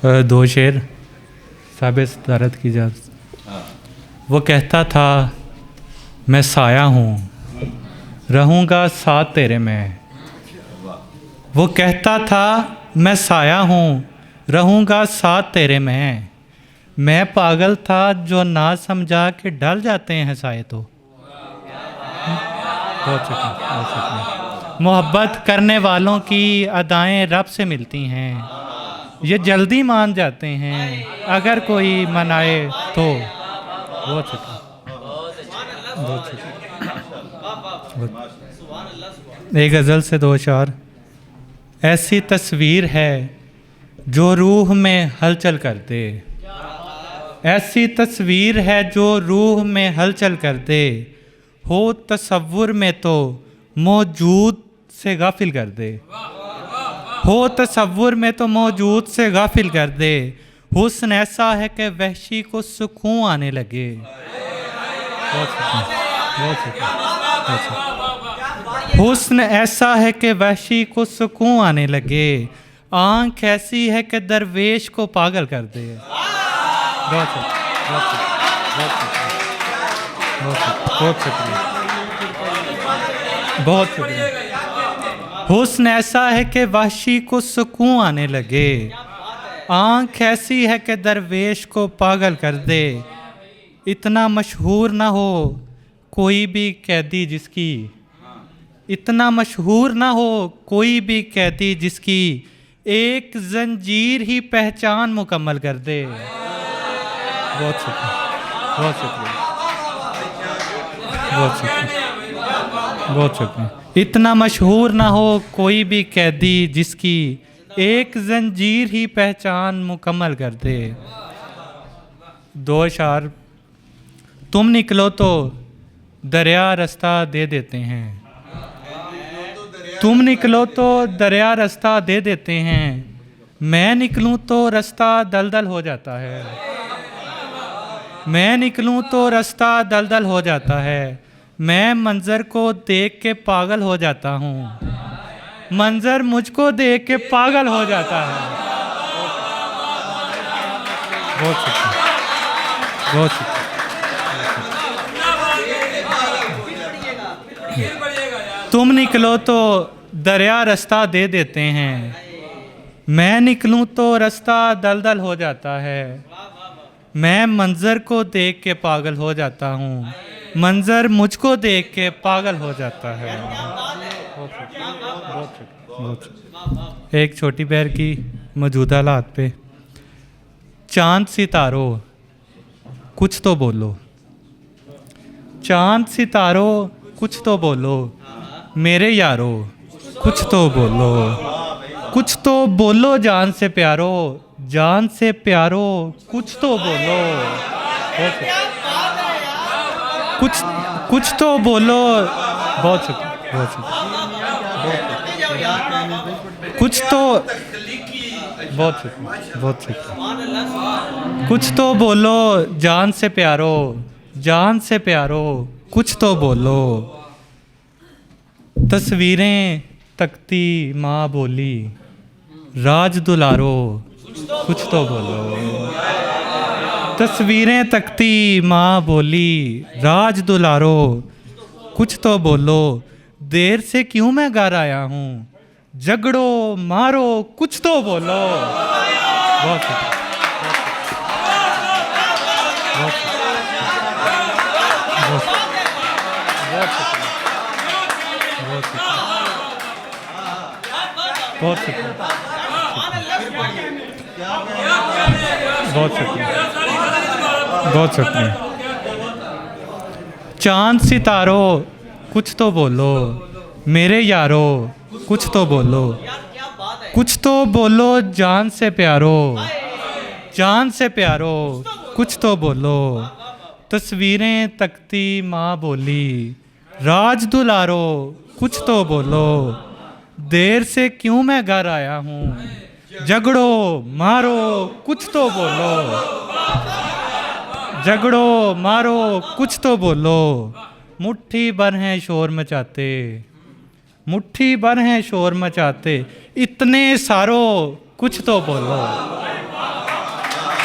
दो शेर साबिर सदारत की जा। वो कहता था मैं साया हूँ रहूँगा साथ तेरे में। वो कहता था मैं साया हूँ रहूँगा साथ तेरे में। मैं पागल था जो ना समझा कि ढल जाते हैं साए तो। बहुत शुक्रिया। मोहब्बत करने वालों की अदाएं रब से मिलती हैं, ये जल्दी मान जाते हैं अगर कोई मनाए तो। बहुत शुक्रिया। बहुत शुक्रिया। एक गज़ल से दो अशार। ऐसी तस्वीर है जो रूह में हलचल कर दे, ऐसी तस्वीर है जो रूह में हलचल कर दे। हो तसव्वुर में तो मौजूद से गाफिल कर दे, हो तसव्वुर में तो मौजूद से गाफिल कर दे। हुस्न ऐसा है कि वहशी को सुकून आने लगे। हुस्न ऐसा है कि वहशी को सुकून आने लगे। आँख ऐसी है कि दरवेश को पागल कर दे। बहुत शुक्रिया। बहुत शुक्रिया। हुस्न ऐसा है कि वहशी को सुकून आने लगे। आँख ऐसी है कि दरवेश को पागल कर दे। इतना मशहूर ना हो कोई भी कैदी जिसकी, इतना मशहूर ना हो कोई भी कैदी जिसकी एक जंजीर ही पहचान मुकम्मल कर दे। बहुत शुक्रिया। बहुत शुक्रिया। बहुत शुक्रिया। बहुत शुक्रिया। इतना मशहूर ना हो कोई भी कैदी जिसकी एक जंजीर ही पहचान मुकम्मल कर दे। दो अशार। तुम निकलो तो दरिया रास्ता दे देते हैं, तुम निकलो तो दरिया रास्ता दे देते हैं। मैं निकलूं तो रास्ता दलदल हो जाता है, मैं निकलूं तो रास्ता दलदल हो जाता है। मैं मंज़र को देख के पागल हो जाता हूँ, मंज़र मुझको देख के पागल हो जाता है। बहुत शुक्रिया। बहुत शुक्रिया। तुम निकलो तो दरिया रास्ता दे देते हैं, मैं निकलूं तो रास्ता दलदल हो जाता है। मैं मंज़र को देख के पागल हो जाता हूँ, मंज़र मुझको देख के पागल हो जाता है। एक छोटी बहर की मौजूदा हालात पे। चांद सितारों कुछ तो बोलो, चांद सितारों कुछ तो बोलो। मेरे यारो कुछ तो बोलो, कुछ तो बोलो जान से प्यारो, जान से प्यारो कुछ तो बोलो। कुछ तो बोलो। बहुत शुक्रिया। बहुत शुक्रिया। कुछ तो बहुत शुक्रिया। बहुत शुक्रिया। कुछ तो बोलो जान से प्यारो, जान से प्यारो कुछ तो बोलो। तस्वीरें तकती माँ बोली, राज दुलारो कुछ तो बोलो। तस्वीरें तकती माँ बोली, राज दुलारो कुछ तो बोलो। देर से क्यों मैं घर आया हूँ, झगड़ो मारो कुछ तो बोलो। बहुत शुक्रिया। बहुत शुक्रिया। बहुत शुक्रिया। बहुत शुक्रिया। बहुत शुक्रिया। चांद सितारों कुछ तो बोलो, मेरे यारो कुछ तो बोलो। कुछ तो बोलो जान से प्यारो, जान से प्यारो कुछ तो बोलो। तस्वीरें तकती माँ बोली, राज दुलारो कुछ तो बोलो। देर से क्यों मैं घर आया हूँ, झगड़ो मारो कुछ तो बोलो। झगड़ो मारो कुछ तो बोलो। मुट्ठी भर हैं शोर मचाते, मुट्ठी भर हैं शोर मचाते। इतने सारो कुछ तो बोलो।